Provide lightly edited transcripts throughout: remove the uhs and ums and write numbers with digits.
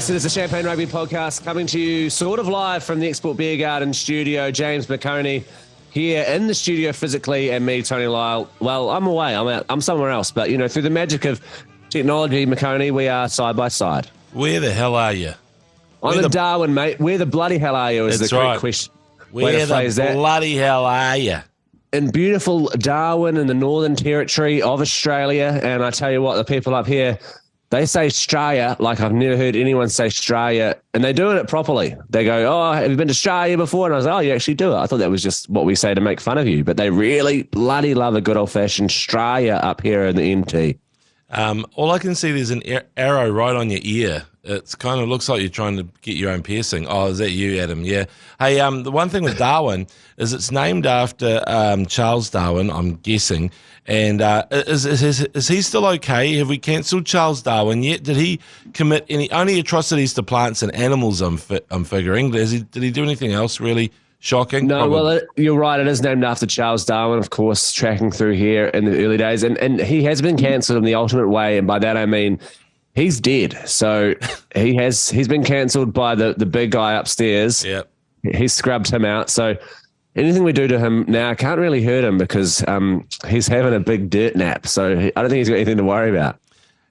Yes, it is the Champagne Rugby Podcast coming to you sort of live from the Export Beer Garden studio. James McOnie here in the studio physically, and me, Tony Lyall. Well, I'm away. I'm out. I'm somewhere else. But, you know, through the magic of technology, McOnie, we are side by side. Where the hell are you? I'm in Darwin, mate. Where the bloody hell are you is the correct question. Where the bloody hell are you? In beautiful Darwin in the Northern Territory of Australia. And I tell you what, the people up here, they say Australia like I've never heard anyone say Australia, and they're doing it properly. They go, oh, have you been to Australia before? And I was like, oh, you actually do it. I thought that was just what we say to make fun of you, but they really bloody love a good old-fashioned Australia up here in the NT. All I can see, there's an arrow right on your ear. It kind of looks like you're trying to get your own piercing. Oh, is that you, Adam? Yeah. Hey, the one thing with Darwin is it's named after Charles Darwin, I'm guessing. And is he still okay? Have we cancelled Charles Darwin yet? Did he commit only atrocities to plants and animals? I'm figuring. Did he do anything else really shocking? No, well, you're right. It is named after Charles Darwin, of course, tracking through here in the early days. And he has been cancelled in the ultimate way. And by that, I mean he's dead. So he's been cancelled by the big guy upstairs. Yep. He's scrubbed him out. So anything we do to him now can't really hurt him because he's having a big dirt nap. So I don't think he's got anything to worry about.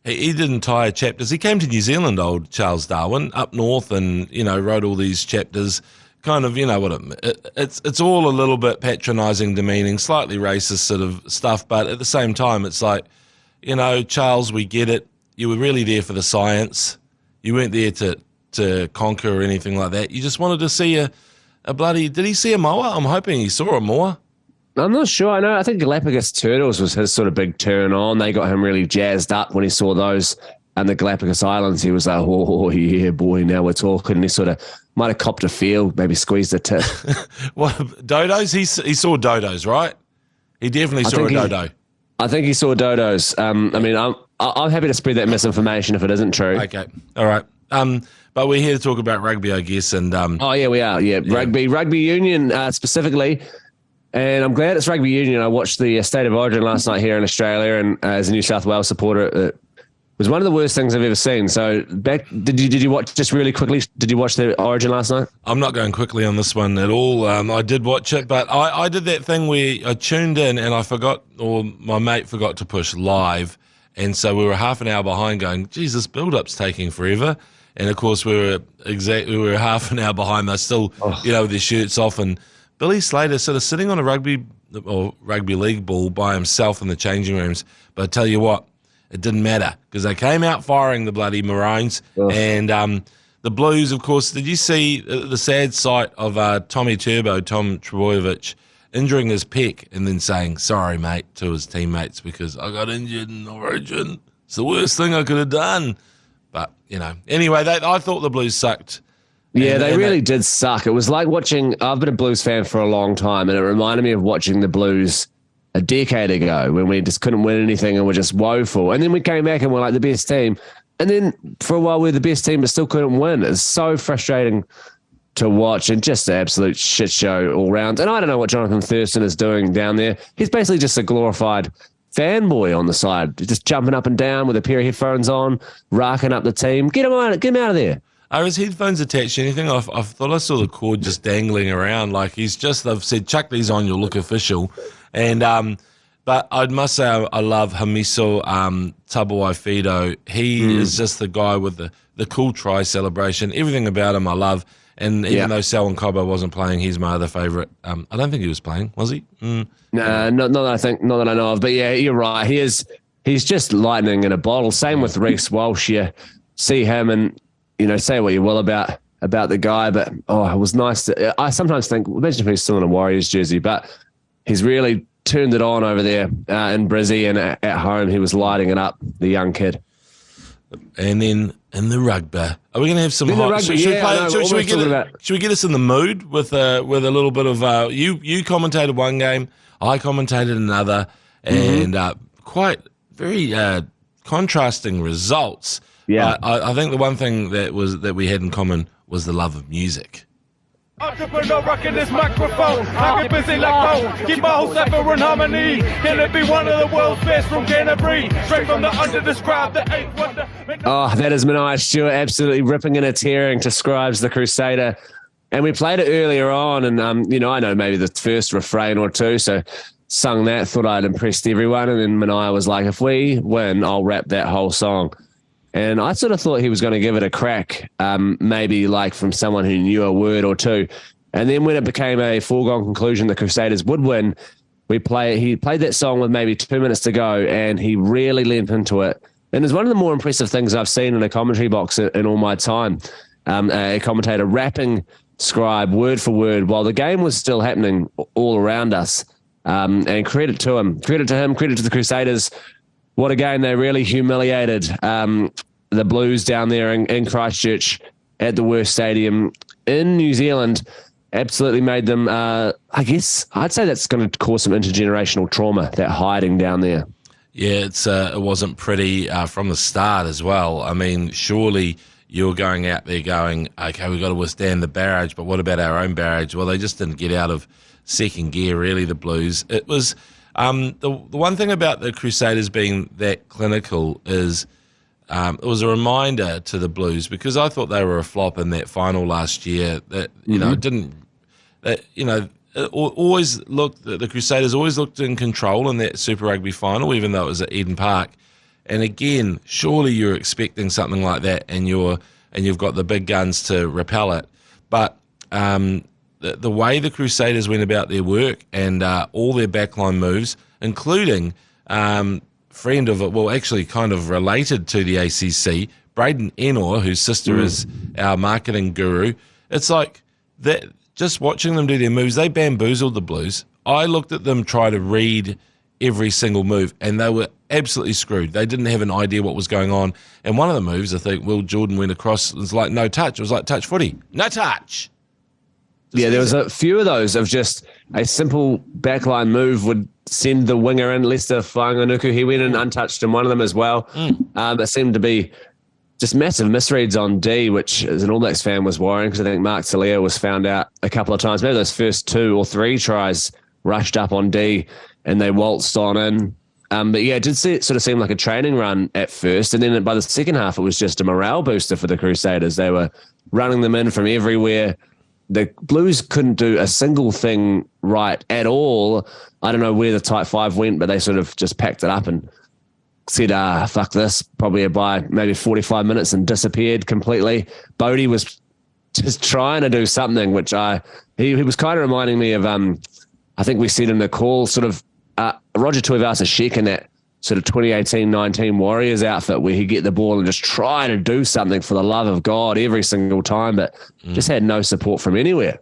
He did entire chapters. He came to New Zealand, old Charles Darwin, up north and, you know, wrote all these chapters. Kind of, you know what, it's all a little bit patronising, demeaning, slightly racist sort of stuff. But at the same time, it's like, you know, Charles, we get it. You were really there for the science. You weren't there to conquer or anything like that. You just wanted to see a bloody... Did he see a moa? I'm hoping he saw a moa. I'm not sure. I think Galapagos turtles was his sort of big turn on. They got him really jazzed up when he saw those and the Galapagos Islands. He was like, oh, yeah, boy, now we're talking. And he sort of might have copped a feel, maybe squeezed a tip. What, dodos? He saw dodos, right? He definitely saw a dodo. I think he saw dodos. I mean, I'm happy to spread that misinformation if it isn't true. Okay. All right. But we're here to talk about rugby, I guess. And oh, yeah, we are. Yeah, rugby union specifically. And I'm glad it's rugby union. I watched the State of Origin last night here in Australia, and as a New South Wales supporter, it was one of the worst things I've ever seen. So did you watch, just really quickly, did you watch the Origin last night? I'm not going quickly on this one at all. I did watch it, but I did that thing where I tuned in and I forgot, or my mate forgot to push live. And so we were half an hour behind going, geez, this build-up's taking forever. And, of course, we were half an hour behind. They're still, you know, with their shirts off. And Billy Slater sort of sitting on a rugby league ball by himself in the changing rooms. But I tell you what, it didn't matter because they came out firing the bloody Maroons. And the Blues, of course, did you see the sad sight of Tom Trebojevic, injuring his pec and then saying, sorry, mate, to his teammates because I got injured in Origin. It's the worst thing I could have done. But, you know, anyway, I thought the Blues sucked. Yeah, they really did suck. It was like watching, I've been a Blues fan for a long time, and it reminded me of watching the Blues a decade ago when we just couldn't win anything and were just woeful. And then we came back and we're like the best team. And then for a while we were the best team but still couldn't win. It's so frustrating to watch and just an absolute shit show all round. And I don't know what Jonathan Thurston is doing down there. He's basically just a glorified fanboy on the side, just jumping up and down with a pair of headphones on, racking up the team. Get him out of there. Are his headphones attached to anything? I thought I saw the cord just dangling around. Like they've said, chuck these on, you'll look official. And but I must say I love Hamiso Tabuai-Fidow. He is just the guy with the cool try celebration. Everything about him I love. And even though Selwyn Cobbo wasn't playing, he's my other favourite. I don't think he was playing, was he? No, not that I know of. But yeah, you're right. He's just lightning in a bottle. Same with Reece Walsh. You see him and, you know, say what you will about the guy, but it was nice. I sometimes think, imagine if he's still in a Warriors jersey, but he's really turned it on over there in Brizzy, and at home he was lighting it up, the young kid. And then in the rugby, are we going to have some hot? Should we get us in the mood with a little bit of you commentated one game, I commentated another, and quite very contrasting results. Yeah, I think the one thing that we had in common was the love of music. Entrepreneur rocking this microphone. I get busy like bone. Keep my whole cipher in harmony. Can it be one of the world's best from Canterbury? Straight from the under-described, the eighth wonder. Oh, that is McOnie Stewart absolutely ripping and tearing to Scribes the Crusader. And we played it earlier on, and, I know maybe the first refrain or two, so sung that, thought I'd impressed everyone. And then McOnie was like, if we win, I'll rap that whole song. And I sort of thought he was going to give it a crack, maybe like from someone who knew a word or two. And then when it became a foregone conclusion the Crusaders would win, he played that song with maybe 2 minutes to go, and he really leaned into it. And it's one of the more impressive things I've seen in a commentary box in all my time. A commentator rapping Scribe word for word while the game was still happening all around us. And credit to him, credit to the Crusaders. What a game. They really humiliated the Blues down there in Christchurch at the worst stadium in New Zealand. Absolutely made them, I guess, I'd say that's going to cause some intergenerational trauma, that hiding down there. Yeah, it wasn't pretty from the start as well. I mean, surely you're going out there going, okay, we've got to withstand the barrage, but what about our own barrage? Well, they just didn't get out of second gear, really, the Blues. It was... the one thing about the Crusaders being that clinical is it was a reminder to the Blues, because I thought they were a flop in that final last year. That the Crusaders always looked in control in that Super Rugby final, even though it was at Eden Park. And again, surely you're expecting something like that, and you've got the big guns to repel it. But the way the Crusaders went about their work and all their backline moves, including friend of it, well, actually kind of related to the ACC, Braden Enor, whose sister is our marketing guru. It's like that. Just watching them do their moves, they bamboozled the Blues. I looked at them try to read every single move, and they were absolutely screwed. They didn't have an idea what was going on. And one of the moves, I think, Will Jordan went across, it was like no touch. It was like touch footy. No touch. Yeah, there was a few of those of just a simple backline move would send the winger in, Lester Whanganuku. He went in untouched in one of them as well. It seemed to be just massive misreads on D, which as an All Blacks fan was worrying, because I think Mark Talia was found out a couple of times. Maybe those first 2 or 3 tries rushed up on D and they waltzed on in. But yeah, it did sort of seem like a training run at first. And then by the second half, it was just a morale booster for the Crusaders. They were running them in from everywhere. The Blues couldn't do a single thing right at all. I don't know where the tight five went, but they sort of just packed it up and said, fuck this, probably by maybe 45 minutes, and disappeared completely. Bodie was just trying to do something, which he was kind of reminding me of, I think we said in the call, sort of Roger Tuivasa-Sheck in that sort of 2018-19 Warriors outfit, where he'd get the ball and just try to do something for the love of God every single time, but just had no support from anywhere.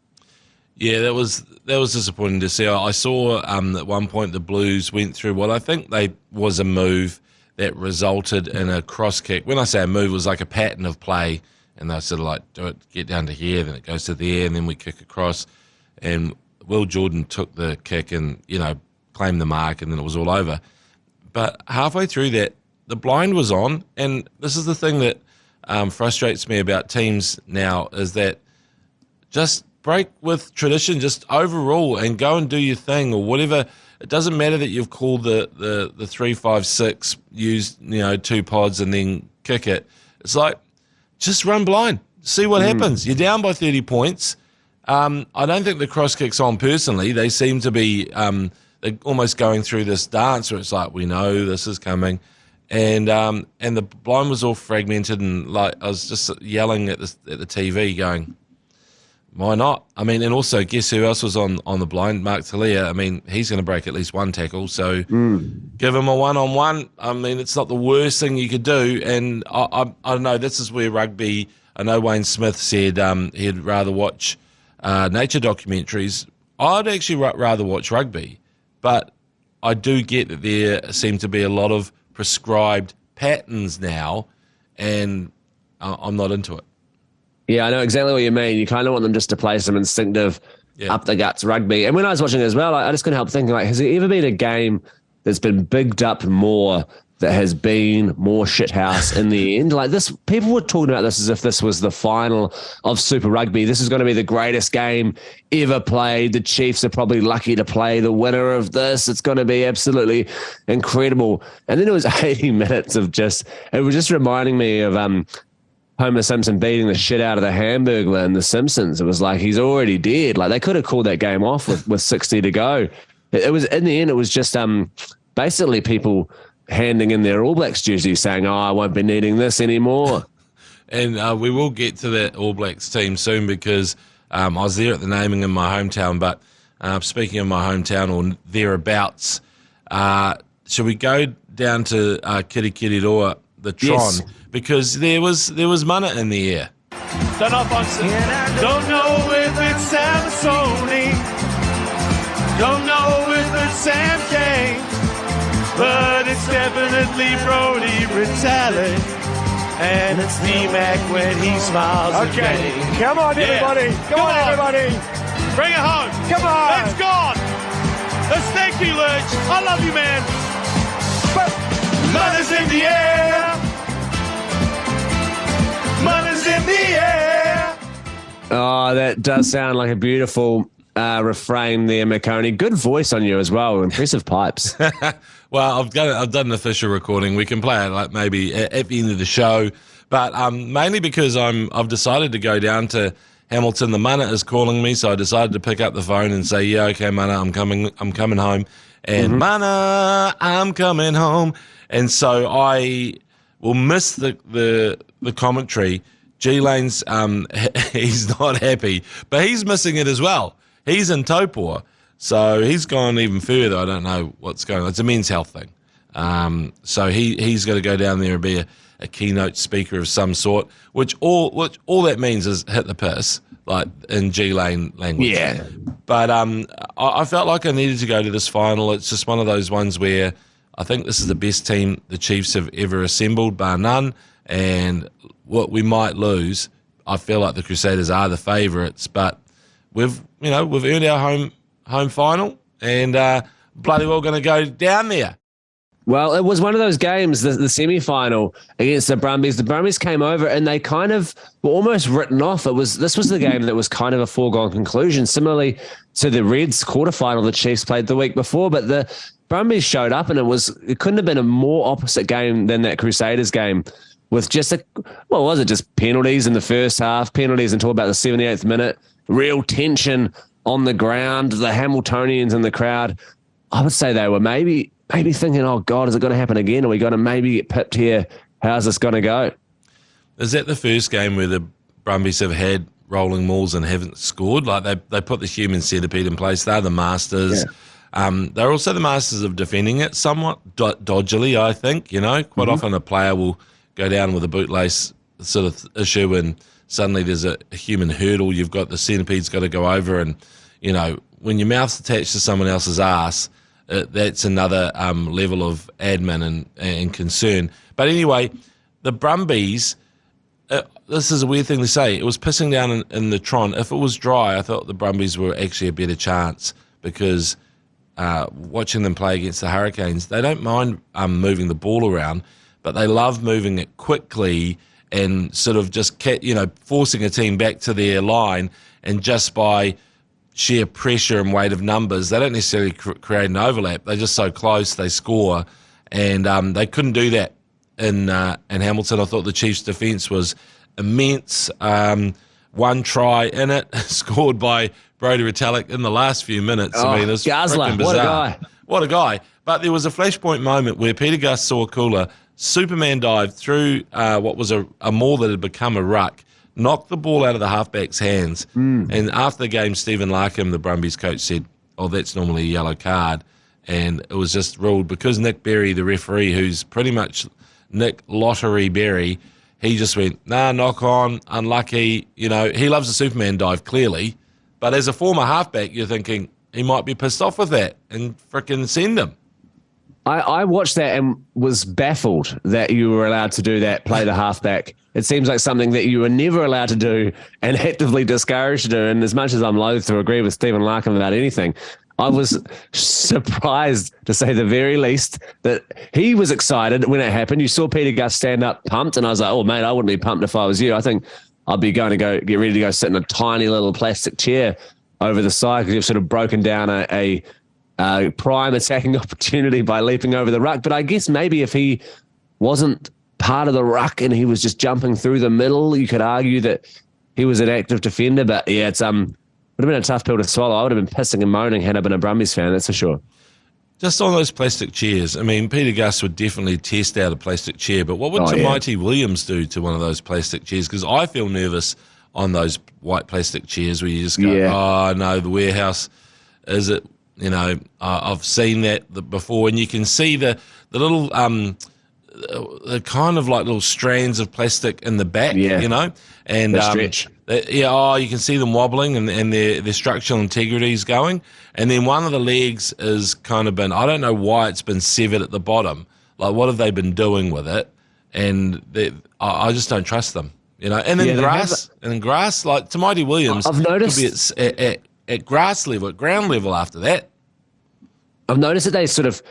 Yeah, that was disappointing to see. I saw at one point the Blues went through what I think was a move that resulted in a cross kick. When I say a move, it was like a pattern of play, and they sort of like, do it, get down to here, then it goes to there, and then we kick across. And Will Jordan took the kick and, claimed the mark, and then it was all over. But halfway through that, the blind was on, and this is the thing that frustrates me about teams now, is that just break with tradition, just overrule and go and do your thing or whatever. It doesn't matter that you've called the 3-5-6, used 2 pods and then kick it. It's like, just run blind, see what happens. You're down by 30 points. I don't think the cross kick's on personally. They seem to be they're almost going through this dance where it's like, we know this is coming, and the blind was all fragmented, and like I was just yelling at the TV going, why not? I mean, and also, guess who else was on the blind? Mark Talia. I mean, he's going to break at least one tackle, so give him a one-on-one. I mean, it's not the worst thing you could do, and I don't know, this is where rugby, I know Wayne Smith said he'd rather watch nature documentaries. I'd actually rather watch rugby, but I do get that there seem to be a lot of prescribed patterns now, and I'm not into it. Yeah, I know exactly what you mean. You kind of want them just to play some instinctive, up the guts rugby. And when I was watching it as well, I just couldn't help thinking, like, has there ever been a game that's been bigged up more that has been more shithouse in the end. Like this, people were talking about this as if this was the final of Super Rugby. This is going to be the greatest game ever played. The Chiefs are probably lucky to play the winner of this. It's going to be absolutely incredible. And then it was 80 minutes of it was just reminding me of Homer Simpson beating the shit out of the Hamburglar in The Simpsons. It was like he's already dead. Like they could have called that game off with 60 to go. It was, in the end, it was just basically people handing in their All Blacks jerseys saying, I won't be needing this anymore. And we will get to that All Blacks team soon because I was there at the naming in my hometown. But speaking of my hometown or thereabouts, should we go down to Kirikiriroa, the Tron? Yes. Because there was mana in the air. Don't know if it's Samsoni. Don't know if it's Sam James. But it's definitely Brody Retallick. And it's D-Mac when he smiles. Okay, come on everybody. Come on everybody. Bring it home. Come on. Let's go on. Let's thank you, Lurch. I love you, man. Mother's in the air. Mother's in the air. Oh, that does sound like a beautiful refrain there, McOnie. Good voice on you as well. Impressive pipes. Well, I've done an official recording. We can play it like maybe at the end of the show, but mainly because I've decided to go down to Hamilton. The mana is calling me, so I decided to pick up the phone and say, "Yeah, okay, mana, I'm coming home." And mana, I'm coming home. And so I will miss the commentary. G-Lane's he's not happy, but he's missing it as well. He's in Taupua. So he's gone even further. I don't know what's going on. It's a men's health thing. So he's got to go down there and be a keynote speaker of some sort, which all that means is hit the piss, like in G-Lane language. Yeah. But I felt like I needed to go to this final. It's just one of those ones where I think this is the best team the Chiefs have ever assembled, bar none. And what we might lose, I feel like the Crusaders are the favourites, but we've earned our home final, and bloody well going to go down there. Well, it was one of those games, the semi-final against the Brumbies. The Brumbies came over and they kind of were almost written off. This was the game that was kind of a foregone conclusion, similarly to the Reds quarterfinal the Chiefs played the week before. But the Brumbies showed up, and it couldn't have been a more opposite game than that Crusaders game, with just was it just penalties in the first half, penalties until about the 78th minute, real tension on the ground, the Hamiltonians in the crowd. I would say they were maybe thinking, oh, God, is it going to happen again? Are we going to maybe get pipped here? How's this going to go? Is that the first game where the Brumbies have had rolling mauls and haven't scored? Like they put the human centipede in place. They're the masters. Yeah. They're also the masters of defending it somewhat dodgily, I think. Quite often a player will go down with a bootlace sort of issue and suddenly there's a human hurdle. You've got the centipede's got to go over, and when your mouth's attached to someone else's ass, that's another level of admin and concern. But anyway, the Brumbies, this is a weird thing to say. It was pissing down in the Tron. If it was dry, I thought the Brumbies were actually a better chance because watching them play against the Hurricanes, they don't mind moving the ball around, but they love moving it quickly and sort of just forcing a team back to their line, and just by sheer pressure and weight of numbers, they don't necessarily create an overlap. They're just so close, they score, and they couldn't do that in Hamilton. I thought the Chiefs' defence was immense. One try in it, scored by Brody Retallick in the last few minutes. Oh, I mean, it's Gazla, freaking bizarre. What a guy. But there was a flashpoint moment where Peter Gus saw Kula Superman dive through what was a maul that had become a ruck, knocked the ball out of the halfback's hands. And after the game, Stephen Larkham, the Brumbies coach, said, oh, that's normally a yellow card. And it was just ruled because Nick Berry, the referee, who's pretty much Nick Lottery Berry, he just went, nah, knock on, unlucky. He loves a Superman dive, clearly. But as a former halfback, you're thinking he might be pissed off with that and frickin' send him. I watched that and was baffled that you were allowed to do that, play the halfback. It seems like something that you were never allowed to do and actively discouraged to do. And as much as I'm loath to agree with Stephen Larkham about anything, I was surprised, to say the very least, that he was excited when it happened. You saw Peter Gus stand up pumped, and I was like, oh, mate, I wouldn't be pumped if I was you. I think I'd be going to get ready to go sit in a tiny little plastic chair over the side because you've sort of broken down a prime attacking opportunity by leaping over the ruck. But I guess maybe if he wasn't part of the ruck and he was just jumping through the middle, you could argue that he was an active defender. But yeah, it's would have been a tough pill to swallow. I would have been pissing and moaning had I been a Brumbies fan, that's for sure. Just on those plastic chairs, I mean, Peter Gus would definitely test out a plastic chair, but what would Tamaiti Williams do to one of those plastic chairs? Because I feel nervous on those white plastic chairs where you just go, oh, no, the warehouse, is it, you know, I've seen that before, and you can see the little, the kind of like little strands of plastic in the back, you know, and stretch. You can see them wobbling and their structural integrity is going. And then one of the legs is kind of been, I don't know why it's been severed at the bottom. Like, what have they been doing with it? And I just don't trust them, you know. And then grass, like Tamaiti Williams, I've noticed could be at grass level, at ground level after that. I've noticed that they sort of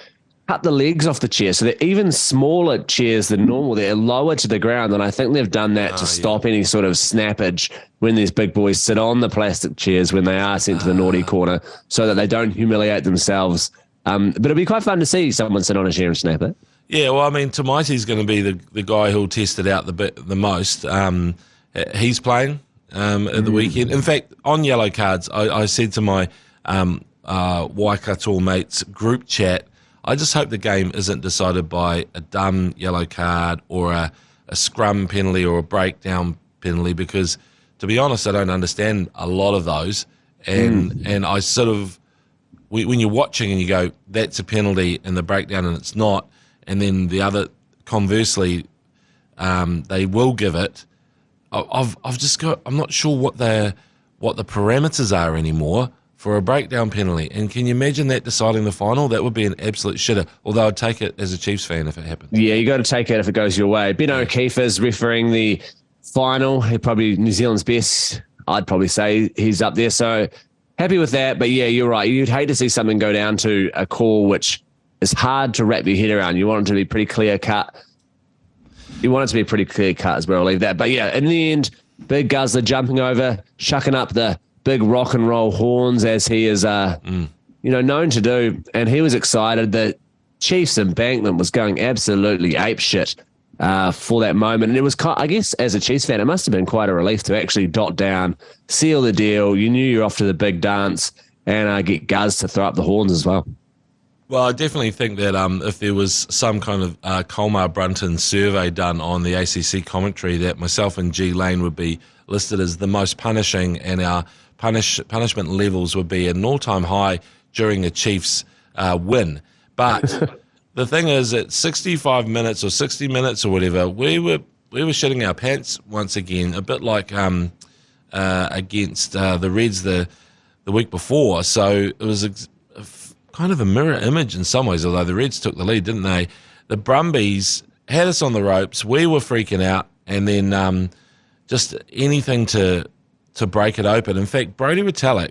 cut the legs off the chair, so they're even smaller chairs than normal. They're lower to the ground, and I think they've done that to stop any sort of snappage when these big boys sit on the plastic chairs when they are sent to the naughty corner, so that they don't humiliate themselves. But it'll be quite fun to see someone sit on a chair and snap it. Yeah, well, I mean, Tamaiti's going to be the guy who'll test it out the most. He's playing at the weekend. In fact, on yellow cards, I said to my Waikato mates group chat, I just hope the game isn't decided by a dumb yellow card or a scrum penalty or a breakdown penalty, because, to be honest, I don't understand a lot of those. And I sort of, when you're watching and you go, that's a penalty and the breakdown and it's not, and then the other, conversely, they will give it, I've just got, I'm not sure what the parameters are anymore for a breakdown penalty. And can you imagine that deciding the final? That would be an absolute shitter, although I'd take it as a Chiefs fan if it happened. Yeah, you got to take it if it goes your way. Ben O'Keefe is refereeing the final. He's probably New Zealand's best. I'd probably say he's up there. So happy with that. But yeah, you're right. You'd hate to see something go down to a call which is hard to wrap your head around. You want it to be pretty clear cut. As well. I'll leave that. But yeah, in the end, Big Guzzler jumping over, shucking up the big rock and roll horns as he is, known to do. And he was excited. The Chiefs embankment was going absolutely apeshit for that moment. And it was, I guess, as a Chiefs fan, it must have been quite a relief to actually dot down, seal the deal. You knew you're off to the big dance, and get Guz to throw up the horns as well. Well, I definitely think that if there was some kind of Colmar Brunton survey done on the ACC commentary, that myself and G Lane would be listed as the most punishing, and our punishment levels would be at an all-time high during a Chiefs win. But the thing is, at 65 minutes or 60 minutes or whatever, we were shitting our pants once again, a bit like against the Reds the week before. So it was kind of a mirror image in some ways, although the Reds took the lead, didn't they? The Brumbies had us on the ropes. We were freaking out, and then just anything to break it open. In fact, Brodie Retallick,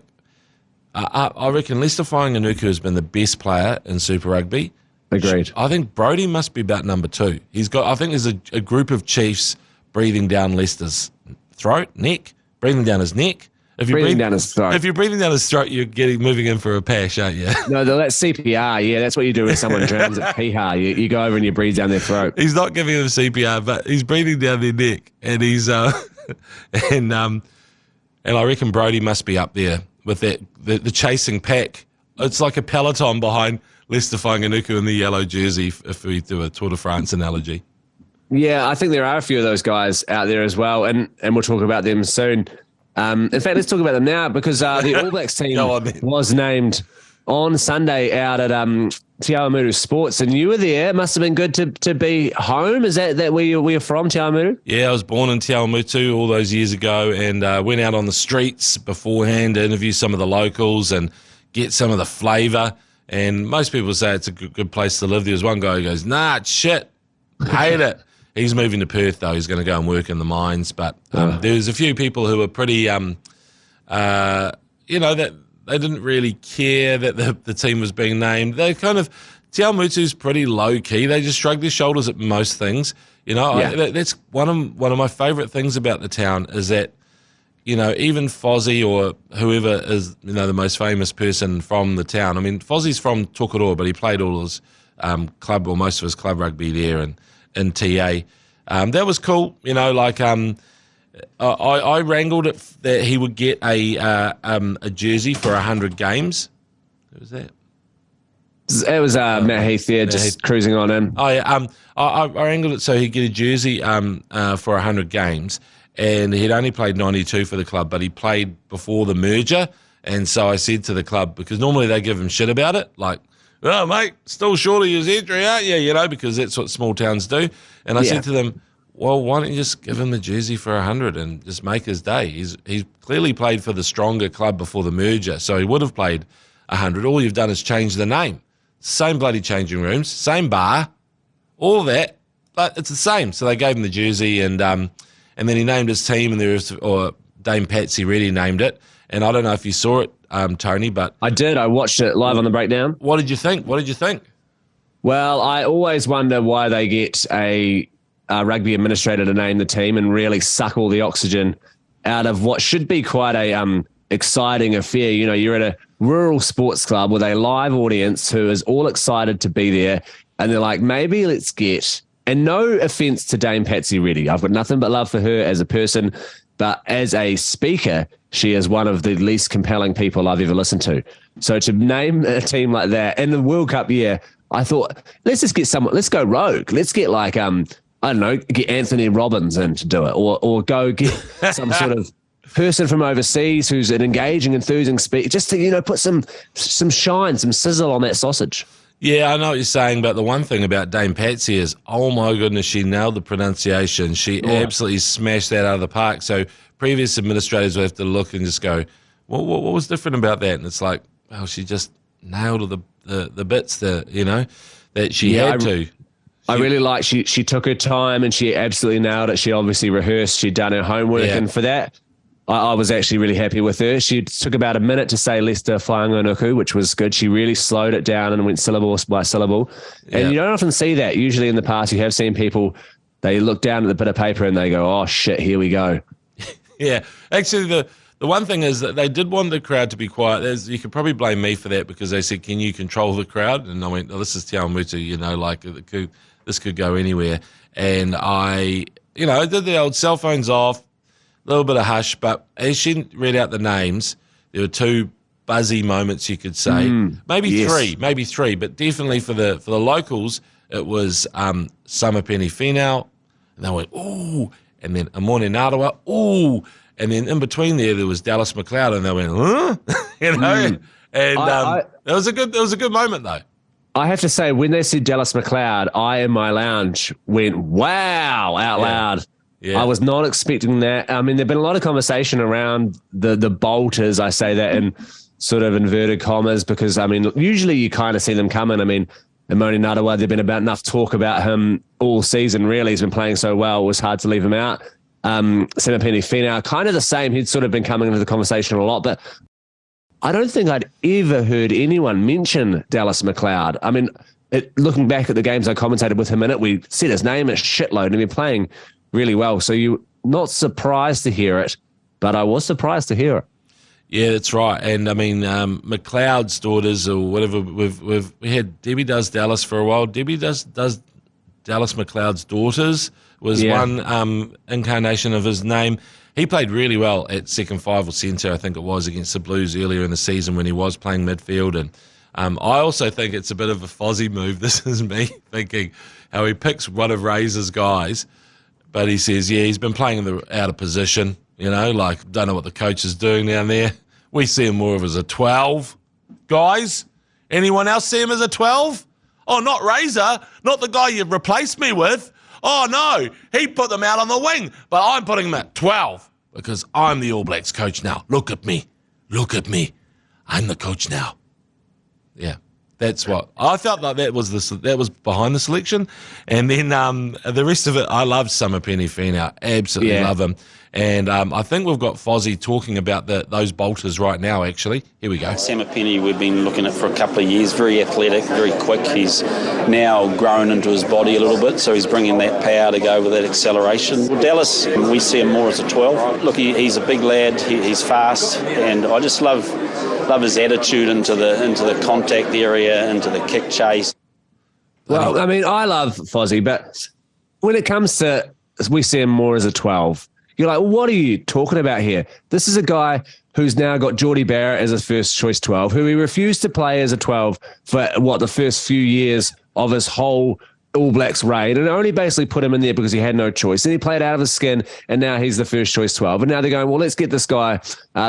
I reckon Leicester Fainga'anuku has been the best player in Super Rugby. Agreed. I think Brodie must be about number 2. I think there's a group of Chiefs breathing down Leicester's breathing down his neck. If you're breathing down his throat. If you're breathing down his throat, you're moving in for a pash, aren't you? No, that's CPR. Yeah, that's what you do when someone drowns at Piha. You go over and you breathe down their throat. He's not giving them CPR, but he's breathing down their neck, and he's and I reckon Brodie must be up there with that the chasing pack. It's like a peloton behind Leicester Fainga'anuku in the yellow jersey, if we do a Tour de France analogy. Yeah, I think there are a few of those guys out there as well, and we'll talk about them soon. In fact, let's talk about them now, because the All Blacks team was named on Sunday out at Te Awamutu Sports, and you were there. It must have been good to be home. Is that where you're from, Te Awamutu? Yeah, I was born in Te Awamutu all those years ago, and went out on the streets beforehand to interview some of the locals and get some of the flavour. And most people say it's a good place to live. There was one guy who goes, nah, it's shit. Hate it. He's moving to Perth, though. He's going to go and work in the mines. But there's a few people who are pretty, that didn't really care that the team was being named. They kind of, Te Awamutu's pretty low key. They just shrug their shoulders at most things. That's one of my favourite things about the town is that, even Fozzie or whoever is, the most famous person from the town. I mean, Fozzie's from Tokoroa, but he played all his club or most of his club rugby there and in TA. That was cool. I wrangled it that he would get a jersey for 100 games. Who was that? It was Matt Heath there, just cruising on in. Oh yeah, I wrangled it so he'd get a jersey for 100 games, and he'd only played 92 for the club, but he played before the merger, and so I said to the club, because normally they give him shit about it, like, "Oh mate, still short of his entry, aren't you?" Because that's what small towns do, and I said to them, well, why don't you just give him the jersey for 100 and just make his day? He's clearly played for the stronger club before the merger, so he would have played 100. All you've done is change the name. Same bloody changing rooms, same bar, all that, but it's the same. So they gave him the jersey, and then he named his team, and Dame Patsy really named it. And I don't know if you saw it, Tony, but I did. I watched it live on the breakdown. What did you think? Well, I always wonder why they get a rugby administrator to name the team and really suck all the oxygen out of what should be quite a exciting affair. You're at a rural sports club with a live audience who is all excited to be there, and they're like, maybe let's get, and no offense to Dame Patsy Reddy, I've got nothing but love for her as a person, but as a speaker, she is one of the least compelling people I've ever listened to. So to name a team like that in the World Cup year, I thought, let's just get someone, let's go rogue. Let's get like, I don't know, get Anthony Robbins in to do it, or go get some sort of person from overseas who's an engaging, enthusing speaker, just to, put some shine, some sizzle on that sausage. Yeah, I know what you're saying, but the one thing about Dame Patsy is, oh my goodness, she nailed the pronunciation. She absolutely smashed that out of the park. So previous administrators will have to look and just go, well, what was different about that? And it's like, well, she just nailed the bits that she had to. I really like she took her time and she absolutely nailed it. She obviously rehearsed. She'd done her homework, and for that, I was actually really happy with her. She took about a minute to say Leicester Whaingonuku, which was good. She really slowed it down and went syllable by syllable. And you don't often see that. Usually in the past, you have seen people, they look down at the bit of paper and they go, oh, shit, here we go. Yeah. Actually, the one thing is that they did want the crowd to be quiet. You could probably blame me for that, because they said, can you control the crowd? And I went, oh, this is Te Awamutu, this could go anywhere. And I did the old cell phones off, a little bit of hush, but as she read out the names, there were two buzzy moments, you could say. Maybe three, but definitely for the locals, it was Summer Penny Finau, and they went, ooh, and then Amone Narawa, ooh, and then in between there was Dallas McLeod, and they went, huh? And it was a good moment though. I have to say, when they said Dallas McLeod, I in my lounge went, wow, out loud. Yeah. I was not expecting that. I mean, there've been a lot of conversation around the bolters. I say that in sort of inverted commas, because, I mean, usually you kind of see them coming. I mean, McOnie Narawa, there've been about enough talk about him all season, really. He's been playing so well, it was hard to leave him out. Samapeni Finau, kind of the same. He'd sort of been coming into the conversation a lot, but I don't think I'd ever heard anyone mention Dallas McLeod. I mean, looking back at the games I commentated with him in it, we said his name a shitload, and he'd been playing really well. So you're not surprised to hear it, but I was surprised to hear it. Yeah, that's right. And I mean, McLeod's daughters or whatever, we had Debbie Does Dallas for a while. Debbie does Dallas McLeod's daughters was one incarnation of his name. He played really well at second five or centre, I think it was, against the Blues earlier in the season when he was playing midfield. And I also think it's a bit of a Fozzie move. This is me thinking how he picks one of Razor's guys, but he says, yeah, he's been playing out of position, like don't know what the coach is doing down there. We see him more of as a 12. Guys, anyone else see him as a 12? Oh, not Razor, not the guy you've replaced me with. Oh, no, he put them out on the wing, but I'm putting him at 12 because I'm the All Blacks coach now. Look at me. I'm the coach now. Yeah. That's what I felt like. That was behind the selection, and then the rest of it. I loved Samapeni Finau, absolutely love him, and I think we've got Fozzie talking about those bolters right now. Actually, here we go. Samapeni, we've been looking at for a couple of years. Very athletic, very quick. He's now grown into his body a little bit, so he's bringing that power to go with that acceleration. Well, Dallas, we see him more as a 12. Look, he's a big lad. He's fast, and I just love his attitude into the contact area, into the kick chase. Well, I mean, I love Fozzie, but when it comes to, we see him more as a 12. You're like, what are you talking about here? This is a guy who's now got Geordie Barrett as his first choice 12, who he refused to play as a 12 for the first few years of his whole All Blacks reign, and only basically put him in there because he had no choice. And he played out of his skin, and now he's the first choice 12. And now they're going, well, let's get this guy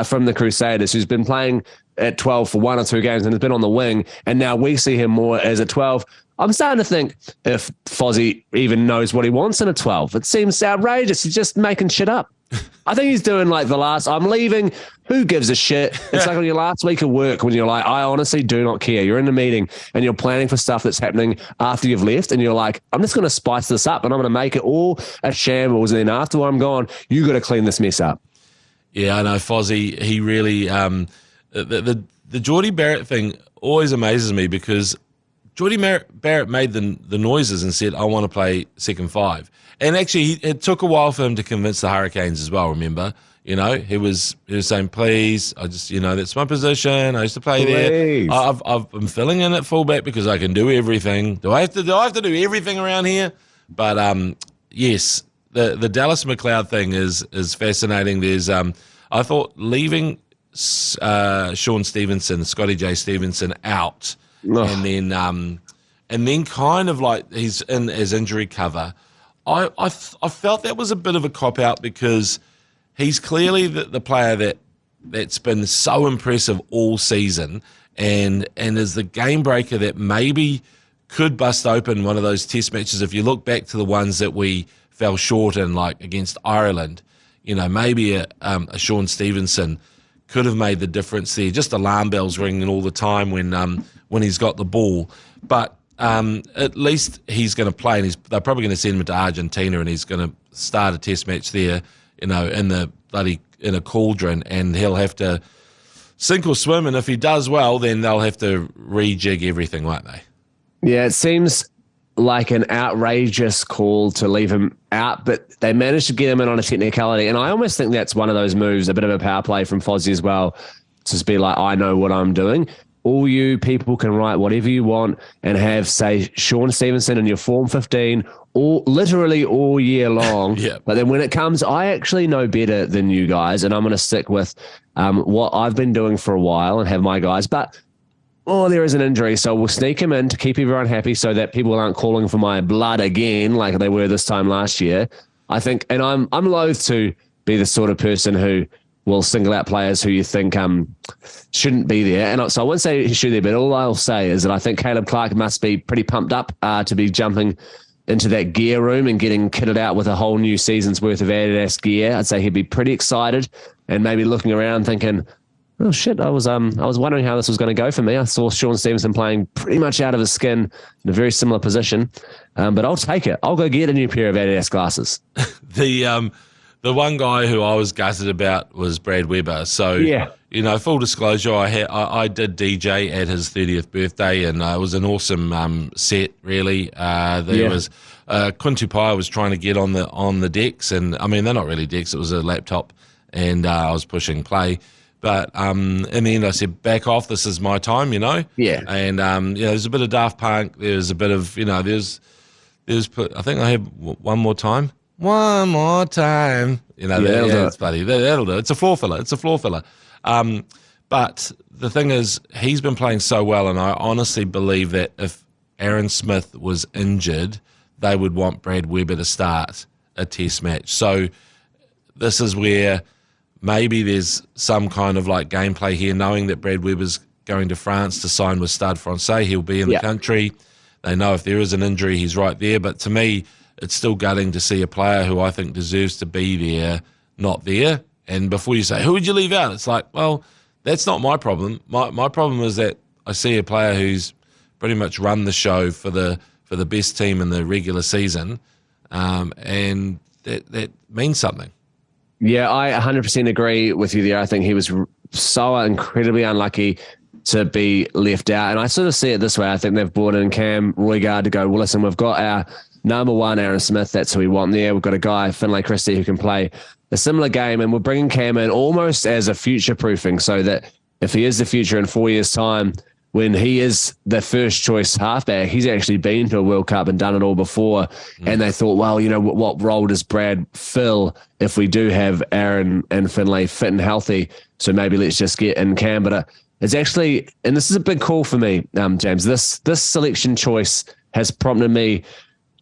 from the Crusaders who's been playing at 12 for 1 or 2 games and has been on the wing, and now we see him more as a 12. I'm starting to think if Fozzie even knows what he wants in a 12. It seems outrageous. He's just making shit up. I think he's doing like the last, I'm leaving, who gives a shit? It's like on your last week of work when you're like, I honestly do not care. You're in a meeting and you're planning for stuff that's happening after you've left, and you're like, I'm just going to spice this up and I'm going to make it all a shambles, and then after I'm gone, you got to clean this mess up. Yeah, I know Fozzie, he really, the Geordie Barrett thing always amazes me, because Geordie Barrett made the noises and said, I want to play second 5. And actually, it took a while for him to convince the Hurricanes as well, remember? You know, he was saying, please, I just, that's my position. I used to play there. I've been filling in at fullback because I can do everything. Do I have to do everything around here? But yes, the Dallas McLeod thing is fascinating. There's I thought leaving Sean Stevenson, Scotty J. Stevenson out, and then kind of like he's in as injury cover. I felt that was a bit of a cop out, because he's clearly the player that's been so impressive all season, and is the game breaker that maybe could bust open one of those test matches. If you look back to the ones that we fell short in, like against Ireland, maybe a Sean Stevenson could have made the difference there. Just alarm bells ringing all the time when he's got the ball. But at least he's going to play, and they're probably going to send him to Argentina, and he's going to start a test match there, in a cauldron, and he'll have to sink or swim. And if he does well, then they'll have to rejig everything, won't they? Yeah, it seems like an outrageous call to leave him out, but they managed to get him in on a technicality. And I almost think that's one of those moves, a bit of a power play from Fozzie as well, to just be like, I know what I'm doing. All you people can write whatever you want and have, say, Sean Stevenson in your Form 15 literally all year long. Yeah. But then when it comes, I actually know better than you guys, and I'm going to stick with what I've been doing for a while and have my guys. But there is an injury, so we'll sneak him in to keep everyone happy so that people aren't calling for my blood again like they were this time last year. I think, and I'm loath to be the sort of person who will single out players who you think shouldn't be there. And so I wouldn't say he should be, but all I'll say is that I think Caleb Clark must be pretty pumped up to be jumping into that gear room and getting kitted out with a whole new season's worth of Adidas gear. I'd say he'd be pretty excited and maybe looking around thinking, oh shit, I was wondering how this was going to go for me. I saw Sean Stevenson playing pretty much out of his skin in a very similar position, but I'll take it. I'll go get a new pair of Adidas glasses. The one guy who I was gutted about was Brad Weber. So, yeah. Full disclosure, I did DJ at his 30th birthday, and it was an awesome set, really. There was Kuntupai was trying to get on the decks, and I mean, they're not really decks, it was a laptop, and I was pushing play. But in the end, I said, back off, this is my time, Yeah. And, there's a bit of Daft Punk, there's a bit of, there's I think I have one more time. One more time. It's funny. That'll do. It's a floor filler. But the thing is, he's been playing so well, and I honestly believe that if Aaron Smith was injured, they would want Brad Weber to start a test match. So this is where maybe there's some kind of like gameplay here, knowing that Brad Weber's going to France to sign with Stade Francais. He'll be in the country. They know if there is an injury, he's right there. But to me, it's still gutting to see a player who I think deserves to be there, not there. And before you say, who would you leave out? It's like, well, that's not my problem. My problem is that I see a player who's pretty much run the show for the best team in the regular season, and that means something. Yeah, I 100% agree with you there. I think he was so incredibly unlucky to be left out. And I sort of see it this way. I think they've brought in Cam Roigard to go, well, listen, we've got our number one, Aaron Smith. That's who we want there. We've got a guy, Finlay Christie, who can play a similar game. And we're bringing Cam in almost as a future-proofing so that if he is the future in 4 years' time, when he is the first choice halfback, he's actually been to a World Cup and done it all before. And they thought, well, you know, what role does Brad fill if we do have Aaron and Finlay fit and healthy? So maybe let's just get in Cam. But it's actually, and this is a big call for me, James, this selection choice has prompted me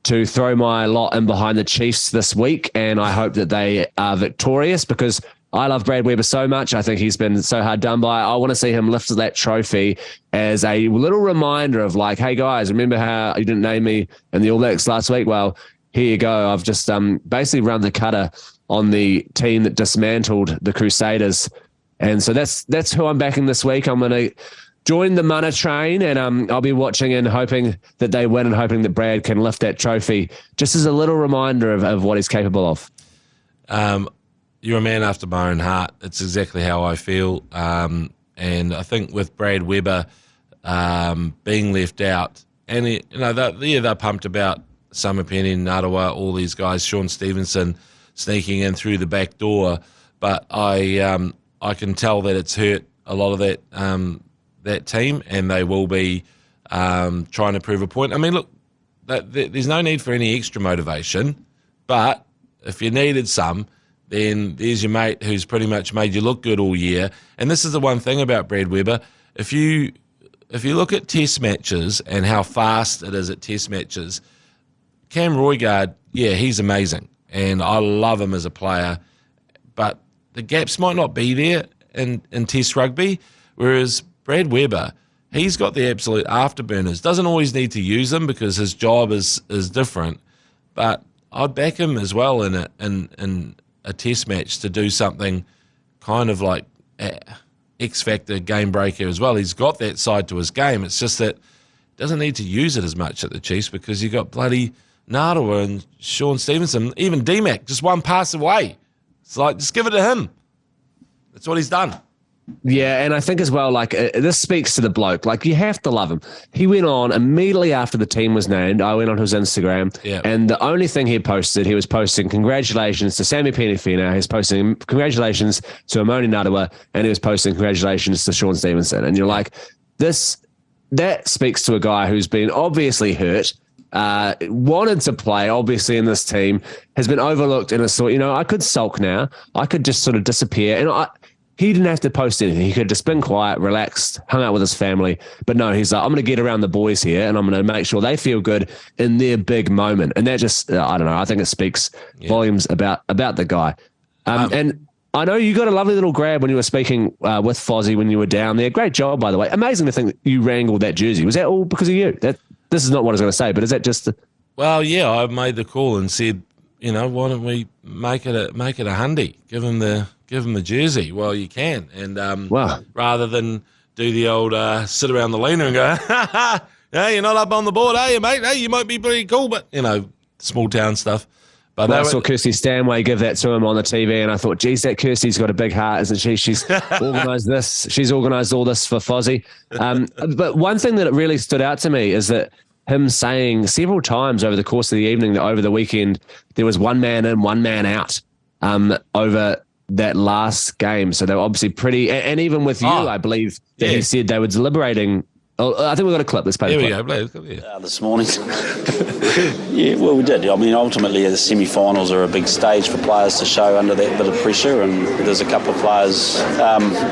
to throw my lot in behind the Chiefs this week. And I hope that they are victorious because I love Brad Weber so much. I think he's been so hard done by. I want to see him lift that trophy as a little reminder of like, hey guys, remember how you didn't name me in the All Blacks last week? Well, here you go. I've just basically run the cutter on the team that dismantled the Crusaders. And so that's who I'm backing this week. I'm going to join the Mana train and I'll be watching and hoping that they win and hoping that Brad can lift that trophy just as a little reminder of what he's capable of. You're a man after my own heart. It's exactly how I feel. And I think with Brad Weber being left out, and they're pumped about Samipeni, Narawa, all these guys, Sean Stevenson sneaking in through the back door. But I can tell that it's hurt a lot of that team, and they will be trying to prove a point. I mean, look, there's no need for any extra motivation, but if you needed some, then there's your mate who's pretty much made you look good all year. And this is the one thing about Brad Weber. If you look at test matches and how fast it is at test matches, Cam Roigard, yeah, he's amazing. And I love him as a player. But the gaps might not be there in test rugby, whereas Brad Weber, he's got the absolute afterburners. Doesn't always need to use them because his job is different. But I'd back him as well in a test match to do something kind of like X-Factor game breaker as well. He's got that side to his game. It's just that he doesn't need to use it as much at the Chiefs because you got bloody Narawa and Sean Stevenson, even D-Mac, just one pass away. It's like, just give it to him. That's what he's done. Yeah, and I think as well, like, this speaks to the bloke. Like, you have to love him. He went on immediately after the team was named. I went on his Instagram, and the only thing he was posting congratulations to Sammy Penifina. He's posting congratulations to McOnie Narawa, and he was posting congratulations to Sean Stevenson. And you're like, that speaks to a guy who's been obviously hurt, wanted to play, obviously, in this team, has been overlooked, and it's thought, you know, I could sulk now. I could just sort of disappear. And he didn't have to post anything. He could have just been quiet, relaxed, hung out with his family. But no, he's like, I'm going to get around the boys here and I'm going to make sure they feel good in their big moment. And that just, I don't know, I think it speaks volumes about the guy. And I know you got a lovely little grab when you were speaking with Fozzie when you were down there. Great job, by the way. Amazing to think that you wrangled that jersey. Was that all because of you? This is not what I was going to say, but is that just... Well, yeah, I made the call and said, you know, why don't we make it a hundy? Give him the jersey. Well, you can, and rather than do the old sit around the leaner and go, yeah, you're not up on the board, are you, mate? Hey, you might be pretty cool, but you know, small town stuff. But I saw Kirsty Stanway give that to him on the TV, and I thought, geez, that Kirsty's got a big heart, isn't she? She's organised this. She's organised all this for Fozzie. But one thing that really stood out to me is that him saying several times over the course of the evening that over the weekend there was one man in, one man out over that last game. So they were obviously pretty, and even with you, I believe that he said they were deliberating. Oh, I think we've got a clip. Let's play the clip. This morning. Yeah, well, we did. I mean, ultimately, the semi-finals are a big stage for players to show under that bit of pressure, and there's a couple of players,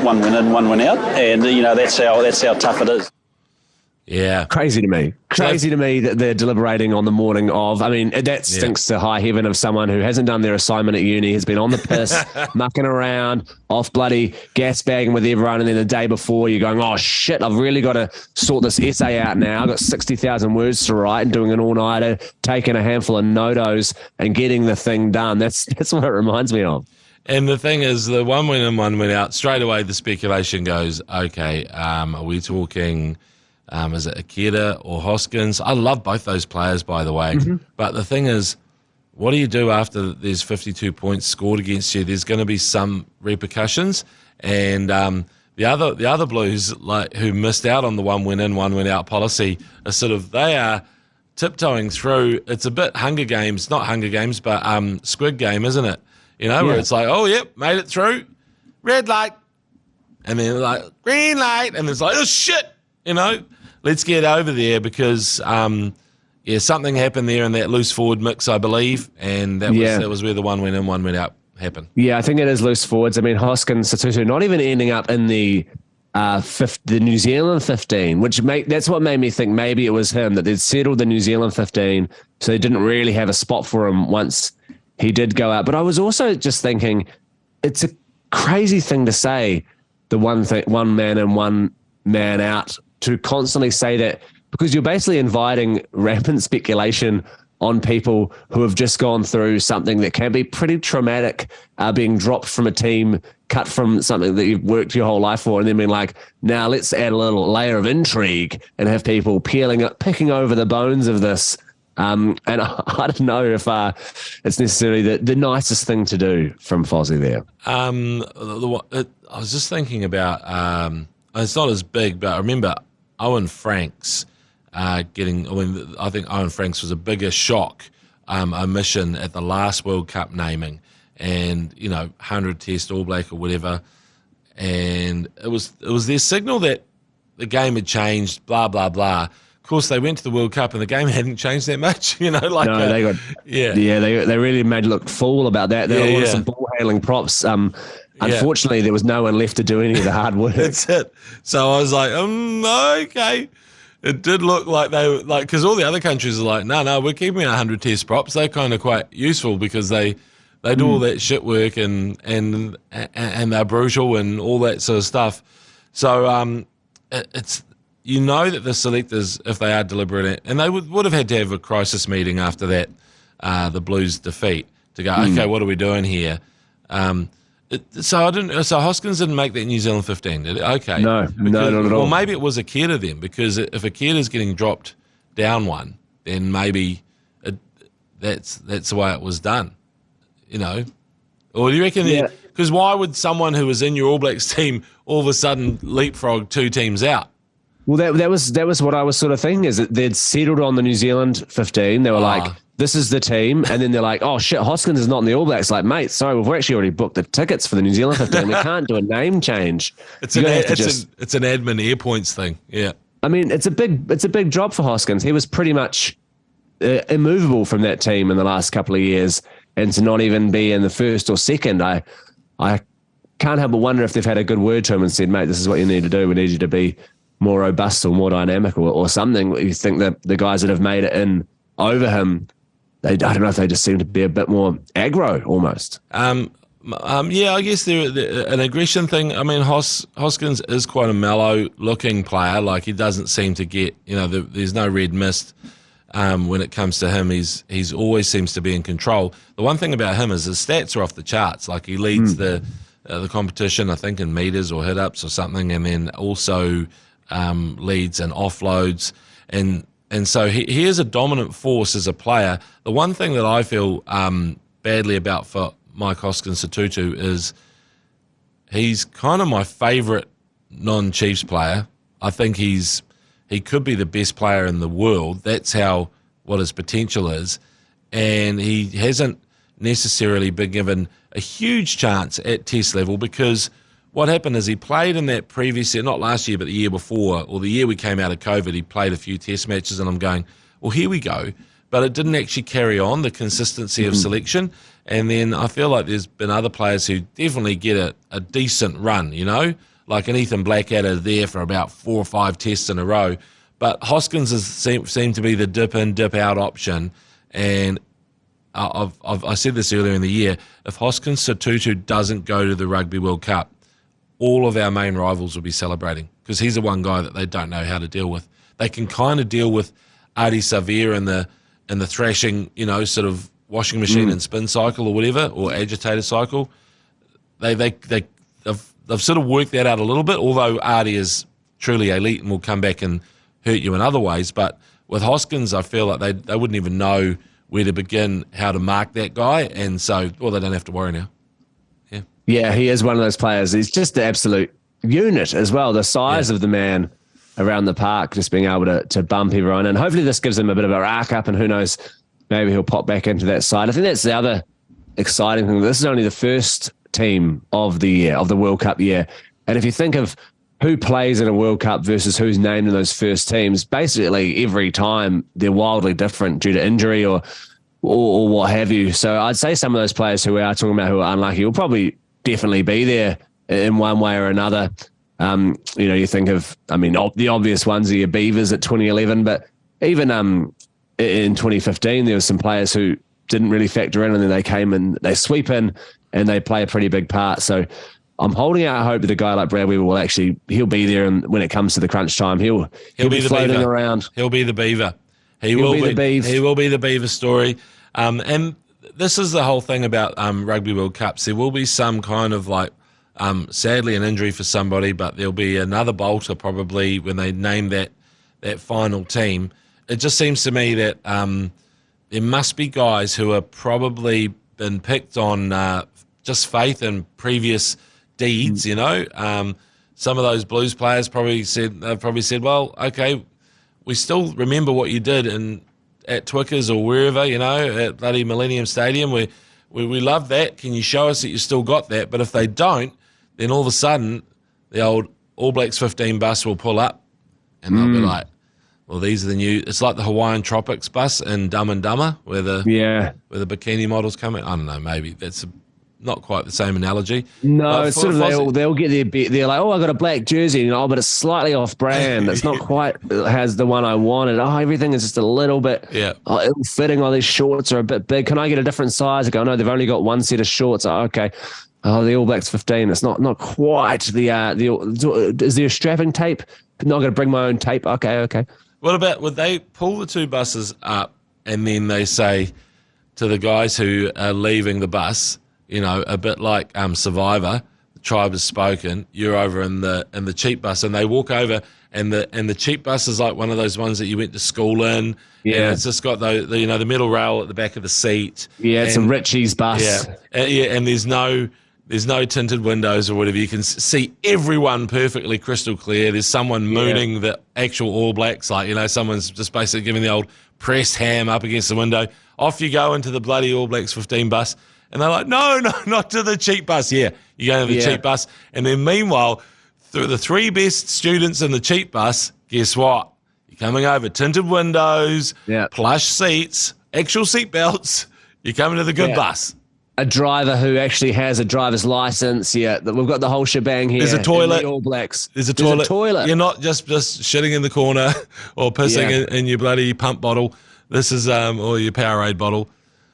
one went in, one went out, and you know that's how tough it is. Yeah. Crazy to me. Crazy to me that they're deliberating on the morning of. I mean, that stinks to high heaven of someone who hasn't done their assignment at uni, has been on the piss, mucking around, off bloody gas bagging with everyone, and then the day before you're going, oh shit, I've really got to sort this essay out now. I've got 60,000 words to write and doing an all-nighter, taking a handful of notos and getting the thing done. That's what it reminds me of. And the thing is, the one went in, one went out. Straight away, the speculation goes, okay, are we talking Is it Akeda or Hoskins? I love both those players, by the way. But the thing is, what do you do after there's 52 points scored against you? There's going to be some repercussions. And the other Blues, like who missed out on the 1 win in, 1 win out policy, are they are tiptoeing through. It's a bit Hunger Games, not Hunger Games, but Squid Game, isn't it? Where it's like, oh, yep, made it through, red light, and then like green light, and it's like, oh shit, let's get over there because something happened there in that loose forward mix, I believe, and that was where the 1 win in, 1 win out happened. Yeah, I think it is loose forwards. I mean, Hoskins, Sotutu, not even ending up in the New Zealand 15, that's what made me think maybe it was him, that they'd settled the New Zealand 15, so they didn't really have a spot for him once he did go out. But I was also just thinking, it's a crazy thing to say, the one man in, one man out, to constantly say that, because you're basically inviting rampant speculation on people who have just gone through something that can be pretty traumatic, being dropped from a team, cut from something that you've worked your whole life for, and then being like, now let's add a little layer of intrigue and have people picking over the bones of this. And I don't know if it's necessarily the nicest thing to do from Fozzie there. I was just thinking about, it's not as big, but I remember Owen Franks I think Owen Franks was a bigger shock omission at the last World Cup naming, and 100 Test All Black or whatever, and it was their signal that the game had changed, blah blah blah. Of course, they went to the World Cup and the game hadn't changed that much. They really made it look fool about that. They wanted some ball handling props. Unfortunately, there was no one left to do any of the hard work. That's it. So I was like, okay. It did look like they were because all the other countries are like, no, we're keeping 100 Test props. They're kind of quite useful because they do all that shit work and they're brutal and all that sort of stuff. So it's that the selectors, if they are deliberate, and they would have had to have a crisis meeting after that, the Blues defeat, to go, okay, what are we doing here? So Hoskins didn't make that New Zealand 15, did it? Okay. No, not at all. Well, maybe it was Akeda then, because if Akeda's getting dropped down one, then maybe that's the way it was done, Or do you reckon? Because why would someone who was in your All Blacks team all of a sudden leapfrog 2 teams out? Well, that was what I was sort of thinking, is that they'd settled on the New Zealand 15. They were like, this is the team. And then they're like, oh, shit, Hoskins is not in the All Blacks. Like, mate, sorry, we've actually already booked the tickets for the New Zealand 15. We can't do a name change. It's an admin air points thing. Yeah. I mean, it's a big job for Hoskins. He was pretty much immovable from that team in the last couple of years. And to not even be in the first or second, I can't help but wonder if they've had a good word to him and said, mate, this is what you need to do. We need you to be more robust or more dynamic or something. You think that the guys that have made it in over him, I don't know if they just seem to be a bit more aggro almost. I guess they're an aggression thing. I mean, Hoskins is quite a mellow-looking player. Like, he doesn't seem to get, there's no red mist when it comes to him. He's always seems to be in control. The one thing about him is his stats are off the charts. Like, he leads the competition, I think, in meters or hit-ups or something, and then also leads and offloads. And so he is a dominant force as a player. The one thing that I feel badly about for Mike Hoskins-Sotutu is he's kind of my favourite non-Chiefs player. I think he could be the best player in the world. That's what his potential is. And he hasn't necessarily been given a huge chance at Test level, because what happened is he played in that previous year, not last year, but the year before, or the year we came out of COVID, he played a few Test matches, and I'm going, well, here we go. But it didn't actually carry on, the consistency of selection. And then I feel like there's been other players who definitely get a decent run, like an Ethan Blackadder there for about 4 or 5 tests in a row. But Hoskins seemed to be the dip in, dip out option. And I said this earlier in the year, if Hoskins-Sotutu doesn't go to the Rugby World Cup, all of our main rivals will be celebrating, because he's the one guy that they don't know how to deal with. They can kind of deal with Ardie Savea in the thrashing, sort of washing machine and spin cycle or whatever, or agitator cycle. They've sort of worked that out a little bit, although Ardie is truly elite and will come back and hurt you in other ways. But with Hoskins, I feel like they wouldn't even know where to begin, how to mark that guy, and so, well, they don't have to worry now. Yeah, he is one of those players. He's just the absolute unit as well. The size of the man around the park, just being able to bump everyone. And hopefully this gives him a bit of a arc up, and who knows, maybe he'll pop back into that side. I think that's the other exciting thing. This is only the first team of the year, of the World Cup year. And if you think of who plays in a World Cup versus who's named in those first teams, basically every time they're wildly different due to injury or what have you. So I'd say some of those players who we are talking about who are unlucky will probably definitely be there in one way or another. You think of, the obvious ones are your Beavers at 2011, but even in 2015, there were some players who didn't really factor in, and then they came and they sweep in and they play a pretty big part. So I'm holding out hope that a guy like Brad Weber he'll be there, and when it comes to the crunch time, he'll be floating around. He'll be the Beaver. He will be the Beaver story. And this is the whole thing about Rugby World Cups. There will be some kind of sadly an injury for somebody, but there'll be another bolter probably when they name that final team. It just seems to me that there must be guys who are probably been picked on just faith and previous deeds, Some of those Blues players probably said, well, okay, we still remember what you did at Twickers or wherever, at bloody Millennium Stadium. We love that. Can you show us that you still got that? But if they don't, then all of a sudden the old All Blacks 15 bus will pull up, and they'll be like, well, these are the new. It's like the Hawaiian Tropics bus in Dumb and Dumber, where the bikini models come in. I don't know, maybe that's not quite the same analogy. No, it's sort of they'll get their bit. They're like, oh, I got a black jersey, but it's slightly off brand. It's not quite has the one I wanted. Oh, everything is just a little bit ill-fitting. Oh, these shorts are a bit big. Can I get a different size? I go, no, they've only got one set of shorts. Oh, okay. Oh, the All Blacks 15. It's not quite the is there a strapping tape? Not going to bring my own tape. Okay. What about, would they pull the two buses up and then they say to the guys who are leaving the bus, a bit like Survivor, the tribe has spoken, you're over in the cheap bus, and they walk over, and the cheap bus is like one of those ones that you went to school in. Yeah, and it's just got the metal rail at the back of the seat. Yeah, it's a Richie's bus. And there's no tinted windows or whatever. You can see everyone perfectly crystal clear. There's someone mooning the actual All Blacks, someone's just basically giving the old press ham up against the window. Off you go into the bloody All Blacks 15 bus. And they're like, no, not to the cheap bus. Yeah, you go to the cheap bus. And then meanwhile, through the three best students in the cheap bus, guess what? You're coming over tinted windows, plush seats, actual seat belts. You're coming to the good bus. A driver who actually has a driver's license. Yeah, we've got the whole shebang here. There's a toilet. The All Blacks. There's a toilet. You're not just shitting in the corner or pissing in your bloody pump bottle. This is or your Powerade bottle.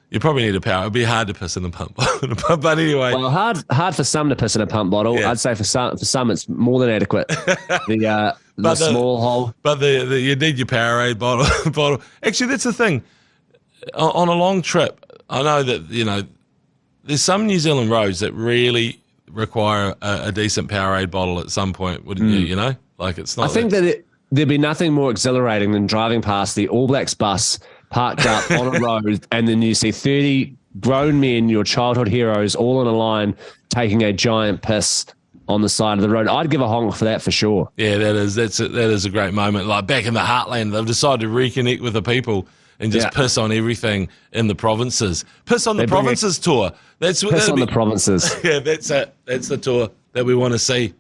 You probably need a power. It'd be hard to piss in a pump bottle. But anyway. Well, hard for some to piss in a pump bottle. Yeah. I'd say for some it's more than adequate. The small hole. But you need your Powerade bottle. Actually, that's the thing. On a long trip, I know that, there's some New Zealand roads that really require a decent Powerade bottle at some point, wouldn't you? It's not. I think that there'd be nothing more exhilarating than driving past the All Blacks bus parked up on a road, and then you see 30 grown men, your childhood heroes, all in a line, taking a giant piss on the side of the road. I'd give a honk for that for sure. Yeah, that is a great moment. Like back in the heartland, they've decided to reconnect with the people and just piss on everything in the provinces. Piss on the provinces tour. Piss on the provinces. Yeah, that's it. That's the tour that we want to see.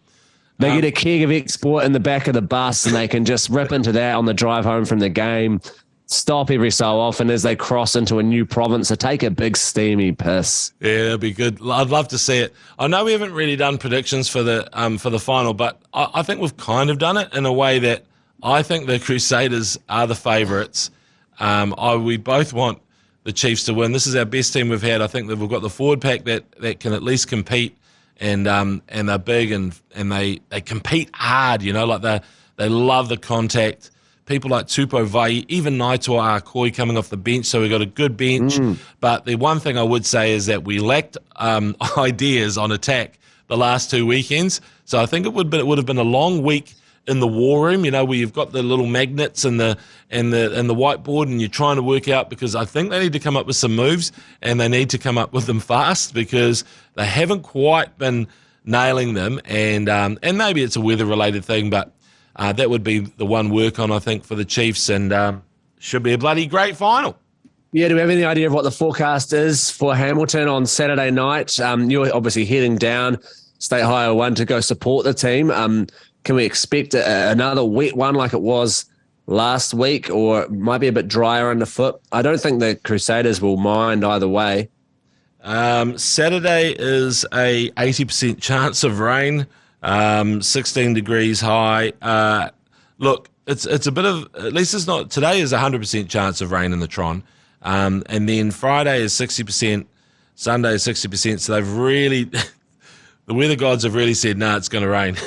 They get a keg of export in the back of the bus, and they can just rip into that on the drive home from the game. Stop every so often as they cross into a new province to take a big steamy piss. Yeah, that'd be good. I'd love to see it. I know we haven't really done predictions for the final, but I think we've kind of done it in a way that I think the Crusaders are the favourites. We both want the Chiefs to win. This is our best team we've had. I think that we've got the forward pack that can at least compete, and they're big and they compete hard. They love the contact. People like Tupou Vai, even Naitoa Akoi coming off the bench, so we've got a good bench. But the one thing I would say is that we lacked ideas on attack the last 2 weekends. So I think it would have been a long week in the war room, where you've got the little magnets and the whiteboard, and you're trying to work out, because I think they need to come up with some moves, and they need to come up with them fast, because they haven't quite been nailing them, and maybe it's a weather-related thing, but that would be the one work on, I think, for the Chiefs, and should be a bloody great final. Yeah, do we have any idea of what the forecast is for Hamilton on Saturday night? You're obviously heading down State Highway 1 to go support the team. Can we expect another wet one like it was last week, or it might be a bit drier underfoot? I don't think the Crusaders will mind either way. Saturday is a 80% chance of rain, 16 degrees high. Look, it's a bit of, at least it's not, today is 100% chance of rain in the Tron. And then Friday is 60%, Sunday is 60%. So they've really, the weather gods have really said, it's going to rain.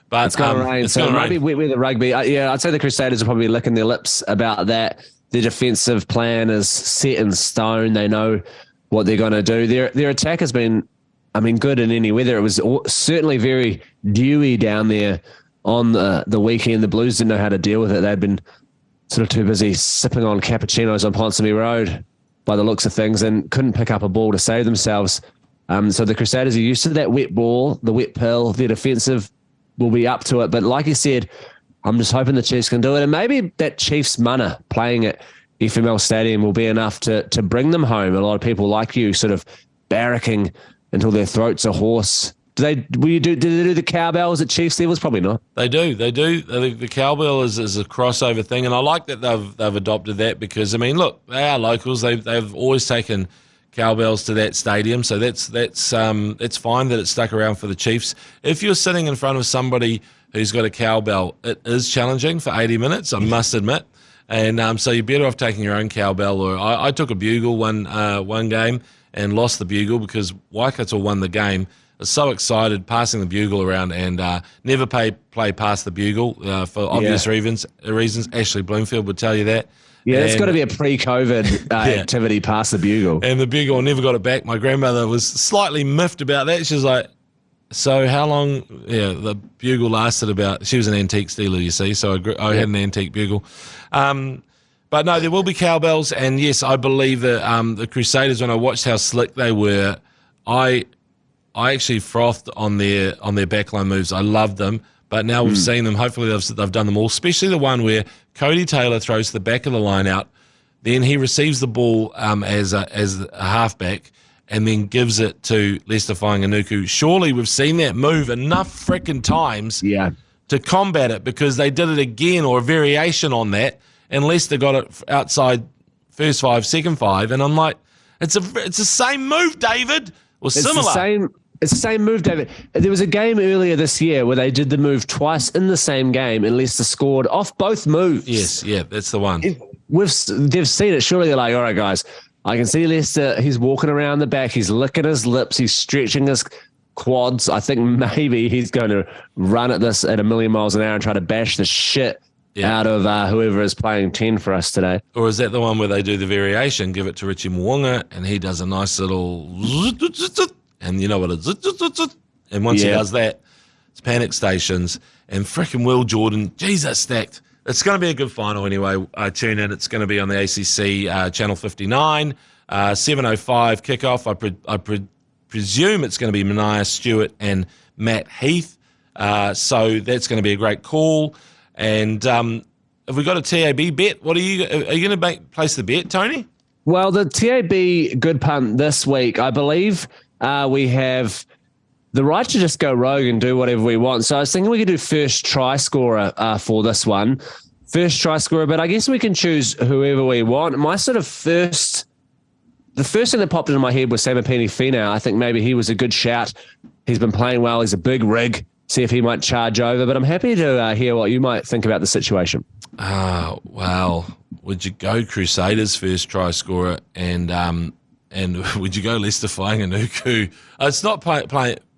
But it's going to rain. So it might be wet weather rugby. Yeah, I'd say the Crusaders are probably licking their lips about that. Their defensive plan is set in stone. They know what they're going to do. Their attack has been, good in any weather. It was certainly very dewy down there on the weekend. The Blues didn't know how to deal with it. They'd been sort of too busy sipping on cappuccinos on Ponsonby Road by the looks of things, and couldn't pick up a ball to save themselves. So the Crusaders are used to that wet ball, the wet pill. Their defensive will be up to it. But like you said, I'm just hoping the Chiefs can do it. And maybe that Chiefs mana playing at FML Stadium will be enough to bring them home. A lot of people like you sort of barracking until their throats are hoarse. Do they do the cowbells at Chiefs levels? Probably not. They do. The cowbell is a crossover thing, and I like that they've adopted that, because look, they are locals. They've always taken cowbells to that stadium, so that's fine that it's stuck around for the Chiefs. If you're sitting in front of somebody who's got a cowbell, it is challenging for 80 minutes, I must admit. And so you're better off taking your own cowbell. Or I took a bugle one game and lost the bugle because Waikato won the game. I was so excited passing the bugle around, and never play past the bugle for obvious reasons. Ashley Bloomfield would tell you that. Yeah, it's got to be a pre-COVID activity, past the bugle. And the bugle, I never got it back. My grandmother was slightly miffed about that. She was like, so how long? Yeah, the bugle lasted about, she was an antique stealer, you see, so I had an antique bugle. But no, there will be cowbells, and yes, I believe that the Crusaders, when I watched how slick they were, I actually frothed on their backline moves. I loved them. But now we've seen them. Hopefully they've done them all, especially the one where Cody Taylor throws to the back of the line out. Then he receives the ball as a halfback and then gives it to Leicester Fainga'anuku. Surely we've seen that move enough freaking times to combat it, because they did it again, or a variation on that, and Leicester got it outside first 5, second 5. And I'm like, it's the same move, David, or similar. It's the same move, David. There was a game earlier this year where they did the move twice in the same game, and Leicester scored off both moves. Yes, yeah, that's the one. They've seen it. Surely they're like, all right, guys, I can see Leicester. He's walking around the back. He's licking his lips. He's stretching his quads. I think maybe he's going to run at this at 1,000,000 miles an hour and try to bash the shit out of whoever is playing 10 for us today. Or is that the one where they do the variation, give it to Richie Mwanga, and he does a nice little... And you know what it is. And once he does that, it's panic stations. And frickin' Will Jordan, Jesus, stacked. It's going to be a good final anyway. Tune in. It's going to be on the ACC Channel 59, 7:05 kickoff. I presume it's going to be Mania Stewart and Matt Heath. So that's going to be a great call. And have we got a TAB bet? Are you going to place the bet, Tony? Well, the TAB good punt this week, I believe... we have the right to just go rogue and do whatever we want. So I was thinking we could do first try scorer for this one. First try scorer, but I guess we can choose whoever we want. My sort of the first thing that popped into my head was Samapeni Finau. I think maybe he was a good shout. He's been playing well. He's a big rig. See if he might charge over. But I'm happy to hear what you might think about the situation. Well, would you go Crusaders first try scorer and would you go Leicester Fainga'anuku? It's not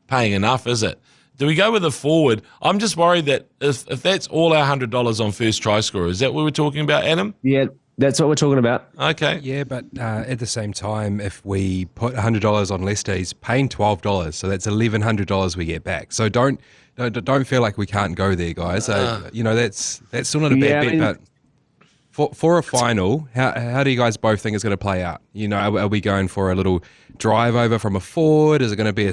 paying enough, is it? Do we go with a forward? I'm just worried that if that's all our $100 on first try scorer, is that what we're talking about, Adam? Yeah, that's what we're talking about. Okay. Yeah, but at the same time, if we put $100 on Leicester, he's paying $12, so that's $1,100 we get back. So don't don't feel like we can't go there, guys. That's still not a bad bet, but for a final, how do you guys both think it's going to play out? Are we going for a little drive over from a forward? Is it going to be a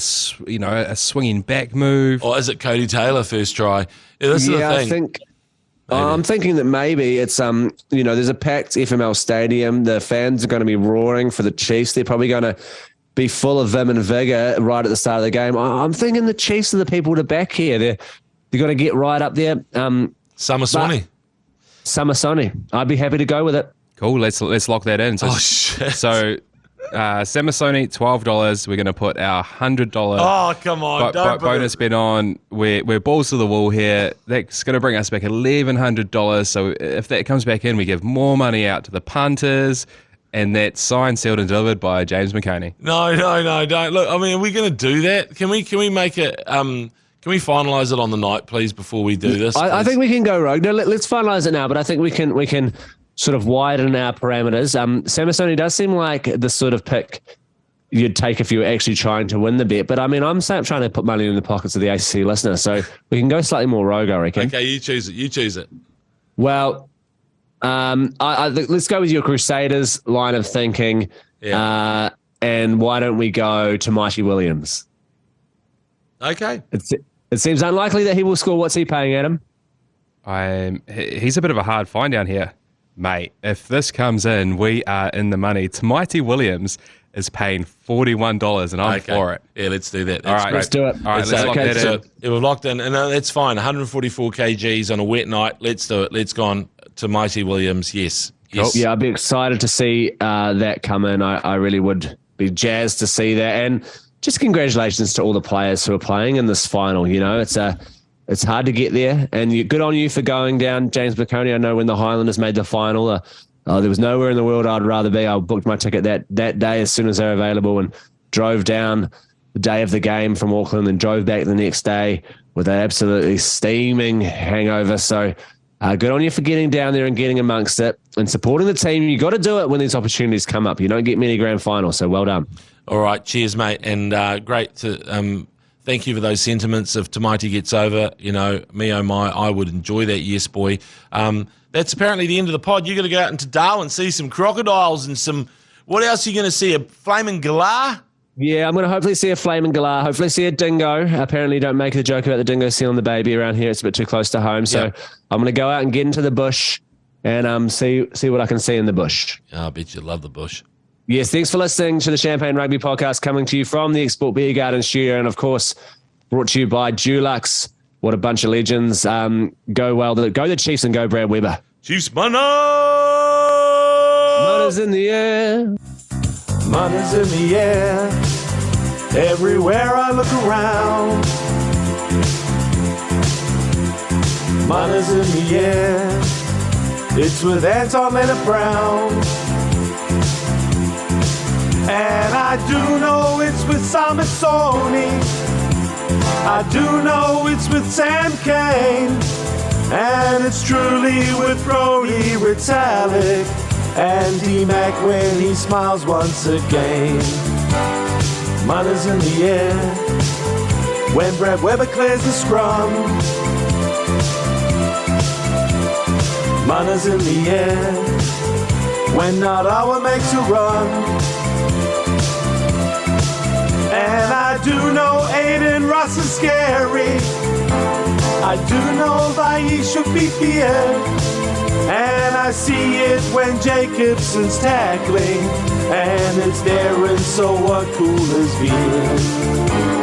swinging back move? Or is it Cody Taylor first try? This is the thing. I'm thinking that maybe it's there's a packed FML stadium. The fans are going to be roaring for the Chiefs. They're probably going to be full of vim and vigor right at the start of the game. I'm thinking the Chiefs are the people to back here. They're going to get right up there. Summersony. I'd be happy to go with it. Cool. Let's lock that in. Shit. So Summersony, $12. We're going to put our $100. Oh, come on! Bonus bet on. We're balls to the wall here. That's going to bring us back $1,100. So if that comes back in, we give more money out to the punters. And that's signed, sealed, and delivered by James McOnie. No, don't. Look, I mean, are we going to do that? Can we make it? Can we finalise it on the night, please, before we do this? I think we can go rogue. No, let's finalise it now. But I think we can sort of widen our parameters. Summersony does seem like the sort of pick you'd take if you were actually trying to win the bet. But I mean, I'm trying to put money in the pockets of the ACC listener, so we can go slightly more rogue, I reckon. Okay, you choose it. Well. Let's go with your Crusaders line of thinking. Yeah. And why don't we go to Tamaiti Williams? Okay. It seems unlikely that he will score. What's he paying, Adam? He's a bit of a hard find down here, mate. If this comes in, we are in the money. Tamaiti Williams is paying $41, and I'm for it. Yeah, let's do that. All right, let's do it. All right, let's lock that in. Yeah, we've locked in, and that's fine. 144 kgs on a wet night. Let's do it. Let's go on to Tamaiti Williams. Yes. Cool. Yeah, I'd be excited to see that come in. I really would be jazzed to see that. And just congratulations to all the players who are playing in this final. It's hard to get there, and good on you for going down, James McOnie. I know when the Highlanders made the final, there was nowhere in the world I'd rather be. I booked my ticket that day as soon as they were available and drove down the day of the game from Auckland and drove back the next day with an absolutely steaming hangover. So good on you for getting down there and getting amongst it and supporting the team. You got to do it when these opportunities come up. You don't get many grand finals, so well done. All right, cheers, mate, and great to thank you for those sentiments. If Tamaiti gets over, me oh my, I would enjoy that. Yes, boy. That's apparently the end of the pod. You're going to go out into Darwin, see some crocodiles and some. What else are you going to see? A flaming galah? Yeah, I'm going to hopefully see a flaming galah, hopefully see a dingo. Apparently don't make the joke about the dingo stealing the baby around here. It's a bit too close to home. So I'm going to go out and get into the bush and see what I can see in the bush. Oh, I bet you love the bush. Yes, thanks for listening to the Champagne Rugby Podcast, coming to you from the Export Beer Garden studio, and of course, brought to you by Dulux. What a bunch of legends. Go the Chiefs and go Brad Weber. Chiefs, money! Money's in the air. Money's in the air. Everywhere I look around. Money's in the air. It's with Anton Leonard Brown. And I do know it's with Simon Sony. I do know it's with Sam Kane. And it's truly with Brody Retallick and D-Mac when he smiles once again. Money's in the air when Brad Weber clears the scrum. Money's in the air when Narawa makes a run. And I do know Aiden Ross is scary. I do know that he should be feared. And I see it when Jacobson's tackling. And it's there, and so what cool is beer?